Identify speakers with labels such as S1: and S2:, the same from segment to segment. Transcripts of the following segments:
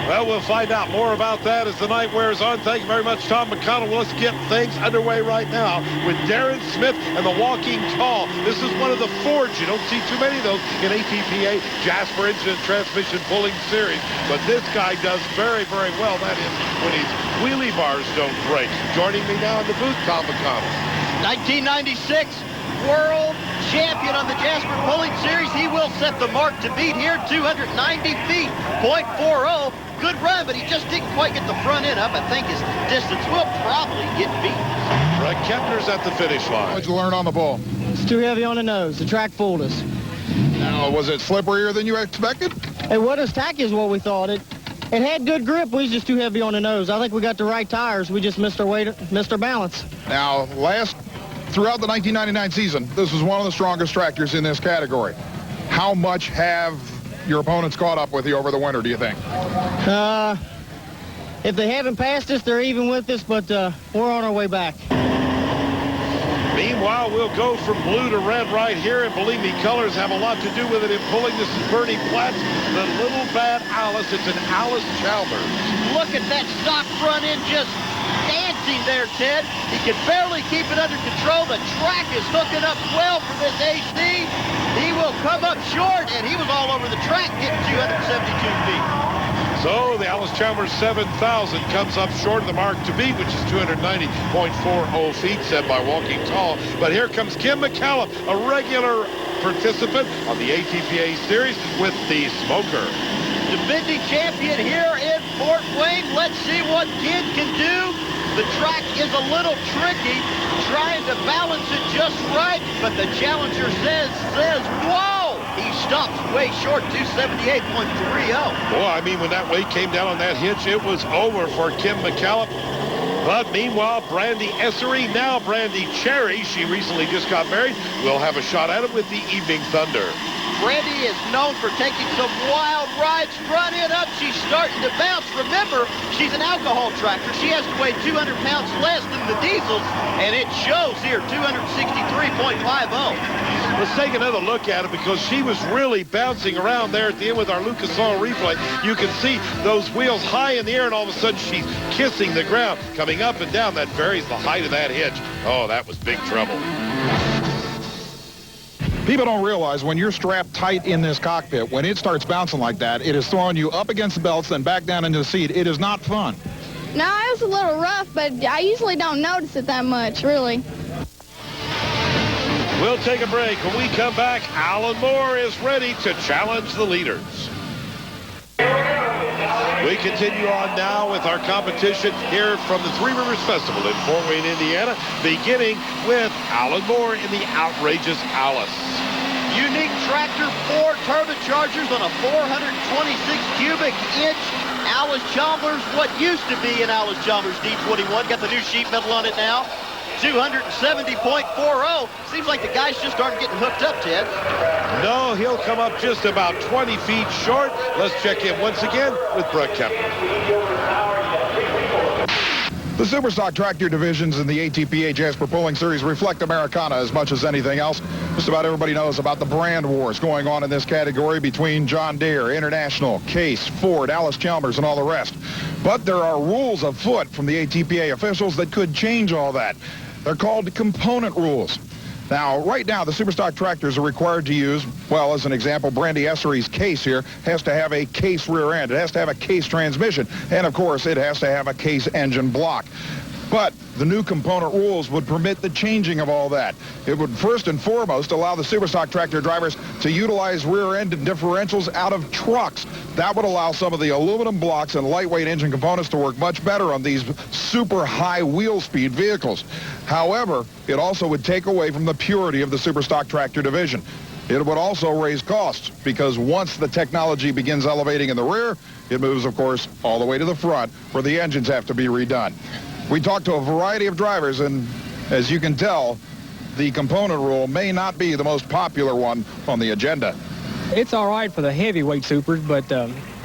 S1: Well, we'll find out more about that as the night wears on. Thank you very much, Tom McConnell. Let's get things underway right now with Darren Smith and the Walking Tall. This is one of the Fords. You don't see too many of those in ATPA Jasper Engine and Transmission Pulling Series. But this guy does very, very well. That is when his wheelie bars don't break. Joining me now in the booth, Tom McConnell.
S2: 1996 world champion on the Jasper Pulling Series. He will set the mark to beat here, 290 feet, .40. Good run, but he just didn't quite get the front end up. I think his distance will probably get beat.
S1: Brett Kemper's at the finish line.
S3: What'd you learn on the bull?
S4: It's too heavy on the nose. The track fooled us.
S3: Now, was it slipperier than you expected?
S4: It wasn't as tacky as what we thought. It had good grip. We was just too heavy on the nose. I think we got the right tires. We just missed our weight, missed our balance.
S3: Now, throughout the 1999 season, this was one of the strongest tractors in this category. How much have your opponents caught up with you over the winter, do you think?
S4: If they haven't passed us, they're even with us, but we're on our way back.
S1: Meanwhile, we'll go from blue to red right here, and believe me, colors have a lot to do with it in pulling. This is Bernie Platz, the Little Bad Alice. It's an Alice Chalmers.
S2: Look at that stock front end just dancing there, Ted. He can barely keep it under control. The track is hooking up well for this AC. He will come up short, and he was all over the track getting 272 feet.
S1: So the Alice Chalmers 7000 comes up short of the mark to beat, which is 290.40 feet, set by Walking Tall. But here comes Kim McCallum, a regular participant on the ATPA Series with the Smoker.
S2: Defending champion here in Fort Wayne. Let's see what Kid can do. The track is a little tricky, trying to balance it just right, but the challenger says, whoa! He stops way short, 278.30.
S1: Boy, I mean, when that weight came down on that hitch, it was over for Kim McCallum. But meanwhile, Brandy Cherry, now Brandy Cherry, she recently just got married, will have a shot at it with the Evening Thunder.
S2: Brandy is known for taking some wild rides, front end up. She's starting to bounce. Remember, she's an alcohol tractor. She has to weigh 200 pounds less than the diesels, and it shows here, 263.50.
S1: Let's take another look at it because she was really bouncing around there at the end with our Lucas Oil replay. You can see those wheels high in the air, and all of a sudden she's kissing the ground, coming up and down. That varies the height of that hitch. Oh, that was big trouble.
S3: People don't realize when you're strapped tight in this cockpit, when it starts bouncing like that, it is throwing you up against the belts, then back down into the seat. It is not fun.
S5: No, it was a little rough, but I usually don't notice it that much, really.
S1: We'll take a break. When we come back, Alan Moore is ready to challenge the leaders. We continue on now with our competition here from the Three Rivers Festival in Fort Wayne, Indiana, beginning with Alan Moore in the Outrageous Alice.
S2: Unique tractor, 4 turbochargers on a 426 cubic inch Alice Chalmers, what used to be an Alice Chalmers D21. Got the new sheet metal on it now. 270.40. Seems like the guys just aren't getting hooked up, Ted.
S1: No, he'll come up just about 20 feet short. Let's check in once again with Brett Kemper.
S3: The Superstock tractor divisions in the ATPA Jasper Pulling Series reflect Americana as much as anything else. Just about everybody knows about the brand wars going on in this category between John Deere, International, Case, Ford, Alice Chalmers, and all the rest. But there are rules afoot from the ATPA officials that could change all that. They're called component rules. Now, right now, the Superstock tractors are required to use, well, as an example, Brandy Cherry's Case here has to have a Case rear end. It has to have a Case transmission. And, of course, it has to have a Case engine block. But the new component rules would permit the changing of all that. It would first and foremost allow the Superstock tractor drivers to utilize rear end and differentials out of trucks. That would allow some of the aluminum blocks and lightweight engine components to work much better on these super high wheel speed vehicles. However, it also would take away from the purity of the Superstock tractor division. It would also raise costs because once the technology begins elevating in the rear, it moves, of course, all the way to the front where the engines have to be redone. We talked to a variety of drivers, and as you can tell, the component rule may not be the most popular one on the agenda.
S6: It's all right for the heavyweight supers, but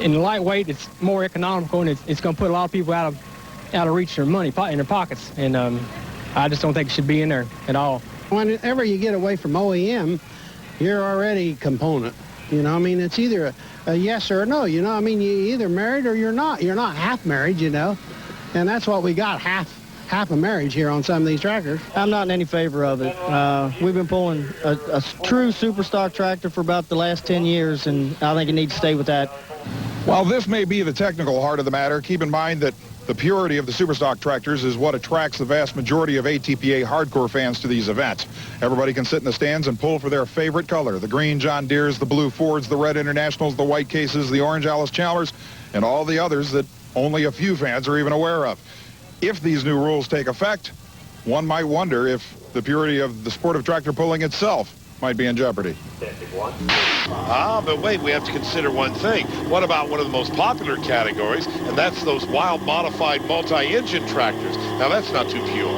S6: in the lightweight, it's more economical, and it's going to put a lot of people out of reach their money in their pockets, and I just don't think it should be in there at all.
S7: Whenever you get away from OEM, you're already component. You know, I mean, it's either a yes or a no. You know, I mean, you're either married or you're not. You're not half married, you know. And that's what we got, half a marriage here on some of these tractors.
S4: I'm not in any favor of it. We've been pulling a true super stock tractor for about the last 10 years, and I think it needs to stay with that.
S3: While this may be the technical heart of the matter, keep in mind that the purity of the superstock tractors is what attracts the vast majority of ATPA hardcore fans to these events. Everybody can sit in the stands and pull for their favorite color: the green John Deeres, the blue Fords, the red Internationals, the white Cases, the orange Alice Chalmers, and all the others that only a few fans are even aware of. If these new rules take effect, one might wonder if the purity of the sport of tractor pulling itself might be in jeopardy.
S1: But wait, we have to consider one thing. What about one of the most popular categories, and that's those wild modified multi-engine tractors? Now, that's not too pure.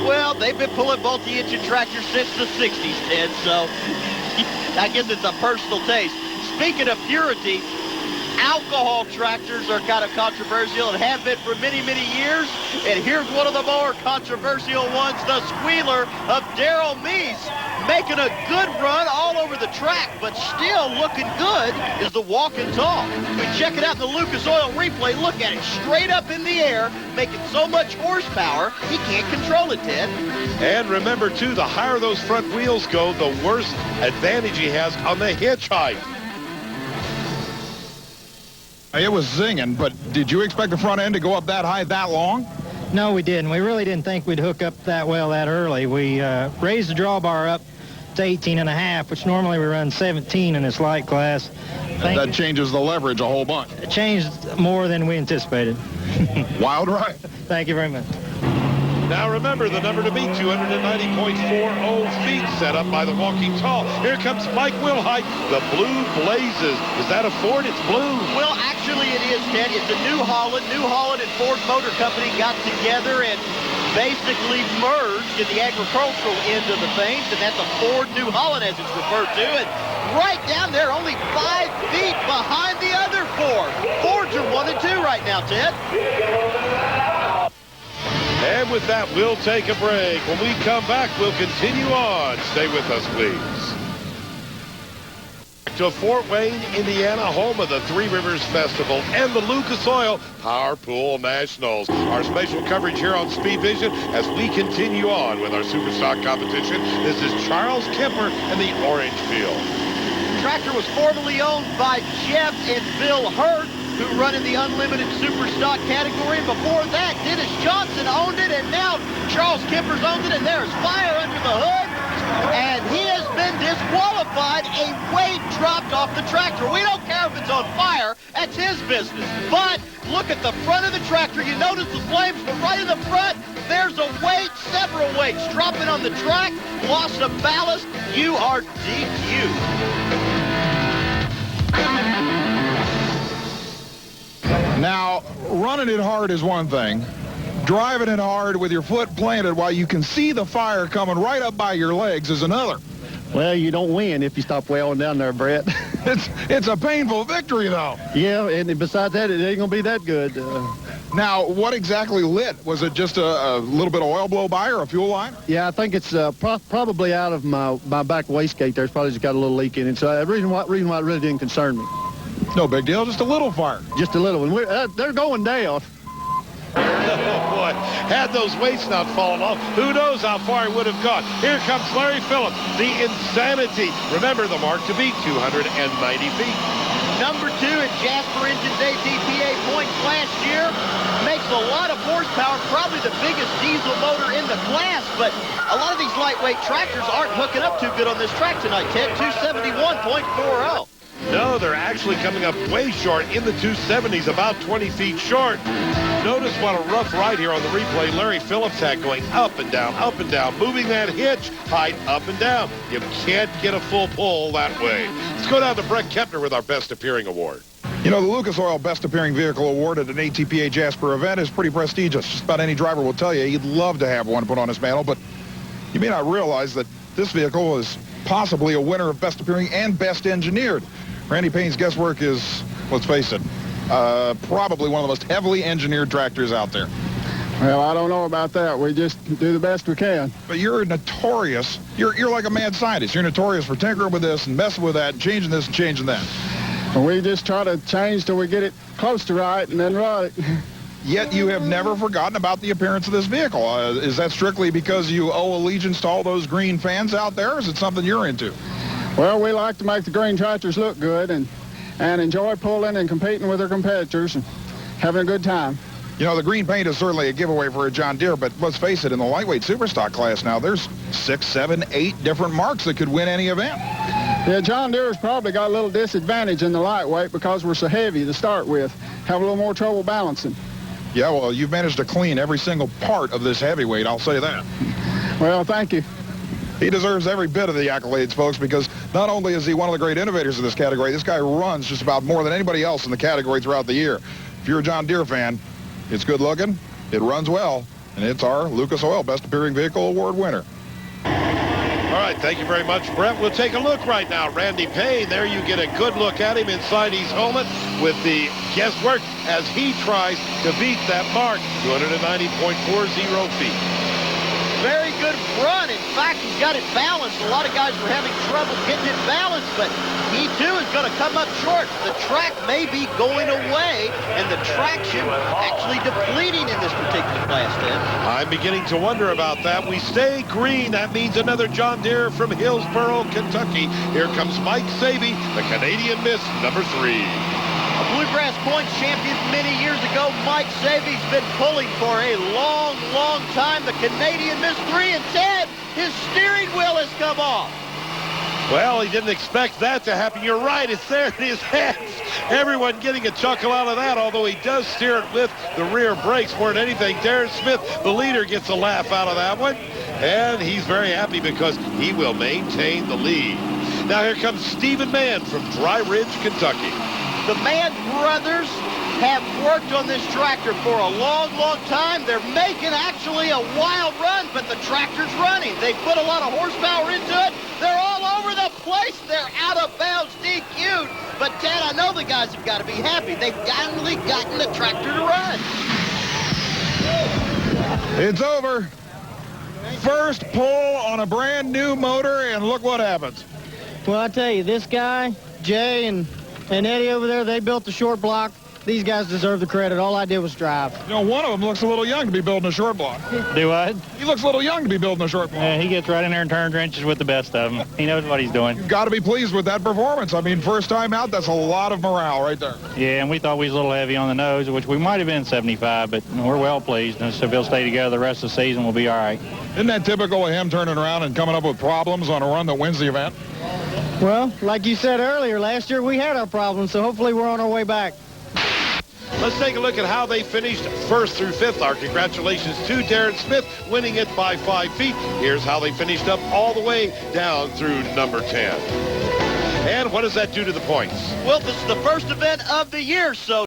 S2: Well, they've been pulling multi-engine tractors since the 60s, Ted, so I guess it's a personal taste. Speaking of purity, alcohol tractors are kind of controversial and have been for many, many years. And here's one of the more controversial ones, the squealer of Darrell Meese, making a good run all over the track, but still looking good is the walking tall. We check it out in the Lucas Oil replay. Look at it, straight up in the air, making so much horsepower, he can't control it, Ted.
S1: And remember, too, the higher those front wheels go, the worse advantage he has on the hitch height.
S3: It was zinging, but did you expect the front end to go up that high that long?
S8: No, we didn't. We really didn't think we'd hook up that well that early. We raised the drawbar up to 18.5, which normally we run 17 in this light class.
S3: That changes the leverage a whole bunch.
S8: It changed more than we anticipated.
S3: Wild ride.
S8: Thank you very much.
S1: Now remember, the number to beat, 290.40 feet, set up by the walking tall. Here comes Mike Wilhite, the Blue Blazes. Is that a Ford? It's blue.
S2: Well, actually it is, Ted. It's a New Holland. New Holland and Ford Motor Company got together and basically merged in the agricultural end of the things, and that's a Ford New Holland as it's referred to. And right down there, only 5 feet behind the other Ford. Fords are 1 and 2 right now, Ted.
S1: And with that, we'll take a break. When we come back, we'll continue on. Stay with us, please. To Fort Wayne, Indiana, home of the Three Rivers Festival and the Lucas Oil Power Pool Nationals. Our special coverage here on Speedvision as we continue on with our Superstock competition. This is Charles Kemper and the Orange Field.
S2: The tractor was formerly owned by Jeff and Bill Hurt, who run in the unlimited super stock category. And before that, Dennis Johnson owned it, and now Charles Kemper's owned it, and there's fire under the hood. And he has been disqualified. A weight dropped off the tractor. We don't care if it's on fire. That's his business. But look at the front of the tractor. You notice the flames, but right in the front, there's a weight, several weights dropping on the track. Loss of ballast. You are DQ'd.
S3: Now, running it hard is one thing. Driving it hard with your foot planted while you can see the fire coming right up by your legs is another.
S9: Well, you don't win if you stop way on down there, Brett.
S3: It's a painful victory, though.
S9: Yeah, and besides that, it ain't going to be that good.
S3: Now, what exactly lit? Was it just a little bit of oil blow by or a fuel line?
S9: Yeah, I think it's probably out of my back wastegate there. It's probably just got a little leak in it. So the reason why it really didn't concern me.
S3: No big deal, just a little fire.
S9: Just a little one. They're going down.
S1: Oh, boy. Had those weights not fallen off, who knows how far he would have gone. Here comes Larry Phillips, the Insanity. Remember the mark to beat, 290 feet.
S2: Number 2 at Jasper Engine's ATPA points last year. Makes a lot of horsepower, probably the biggest diesel motor in the class, but a lot of these lightweight tractors aren't hooking up too good on this track tonight, Ted. 271.40.
S1: No, they're actually coming up way short in the 270s, about 20 feet short. Notice what a rough ride here on the replay Larry Phillips had, going up and down, moving that hitch height up and down. You can't get a full pull that way. Let's go down to Brett Kepner with our Best Appearing Award.
S3: You know, the Lucas Oil Best Appearing Vehicle Award at an ATPA Jasper event is pretty prestigious. Just about any driver will tell you he'd love to have one put on his mantle, but you may not realize that this vehicle is possibly a winner of Best Appearing and Best Engineered. Randy Payne's guesswork is, let's face it, probably one of the most heavily engineered tractors out there.
S9: Well, I don't know about that. We just do the best we can.
S3: But you're notorious. You're like a mad scientist. You're notorious for tinkering with this and messing with that and changing this and changing that.
S9: We just try to change till we get it close to right and then right.
S3: Yet you have never forgotten about the appearance of this vehicle. Is that strictly because you owe allegiance to all those green fans out there, or is it something you're into?
S9: Well, we like to make the green tractors look good and enjoy pulling and competing with our competitors and having a good time.
S3: You know, the green paint is certainly a giveaway for a John Deere, but let's face it, in the lightweight superstock class now, there's 6, 7, 8 different marks that could win any event.
S9: Yeah, John Deere's probably got a little disadvantage in the lightweight because we're so heavy to start with. Have a little more trouble balancing.
S3: Yeah, well, you've managed to clean every single part of this heavyweight, I'll say that.
S9: Well, thank you.
S3: He deserves every bit of the accolades, folks, because not only is he one of the great innovators of this category, this guy runs just about more than anybody else in the category throughout the year. If you're a John Deere fan, it's good looking, it runs well, and it's our Lucas Oil Best Appearing Vehicle Award winner.
S1: All right, thank you very much, Brett. We'll take a look right now. Randy Payne, there you get a good look at him inside his helmet with the guesswork as he tries to beat that mark, 290.40 feet.
S2: Very good run. In fact, he's got it balanced. A lot of guys were having trouble getting it balanced, but he too is going to come up short. The track may be going away, and the traction actually depleting in this particular class, Ted.
S1: I'm beginning to wonder about that. We stay green. That means another John Deere from Hillsboro, Kentucky. Here comes Mike Savey, the Canadian Miss, number 3.
S2: A Bluegrass Points champion many years ago. Mike Savey's been pulling for a long, long time. The Canadian Miss 3, and Ted, his steering wheel has come off.
S1: Well, he didn't expect that to happen. You're right, it's there in his hands. Everyone getting a chuckle out of that, although he does steer it with the rear brakes more than anything. Darren Smith, the leader, gets a laugh out of that one. And he's very happy because he will maintain the lead. Now here comes Stephen Mann from Dry Ridge, Kentucky.
S2: The Mann brothers have worked on this tractor for a long, long time. They're making actually a wild run, but the tractor's running. They put a lot of horsepower into it. They're all over the place. They're out of bounds, DQ'd. But, Ted, I know the guys have got to be happy. They've finally gotten the tractor to run.
S3: It's over. First pull on a brand new motor, and look what happens.
S4: Well, I tell you, this guy, Jay and Eddie over there, they built the short block. These guys deserve the credit. All I did was drive.
S3: You know, one of them looks a little young to be building a short block.
S8: Do what?
S3: He looks a little young to be building a short block.
S8: Yeah, he gets right in there and turns wrenches with the best of them. He knows what he's doing.
S3: You've got to be pleased with that performance. I mean, first time out, that's a lot of morale right there.
S8: Yeah, and we thought we was a little heavy on the nose, which we might have been 75, but we're well pleased. And so if he'll stay together the rest of the season, we'll be all right.
S3: Isn't that typical of him turning around and coming up with problems on a run that wins the event?
S4: Well, like you said earlier, last year we had our problems, so hopefully we're on our way back.
S1: Let's take a look at how they finished 1st through 5th. Our congratulations to Darren Smith, winning it by 5 feet. Here's how they finished up all the way down through number 10. And what does that do to the points?
S2: Well, this is the first event of the year, so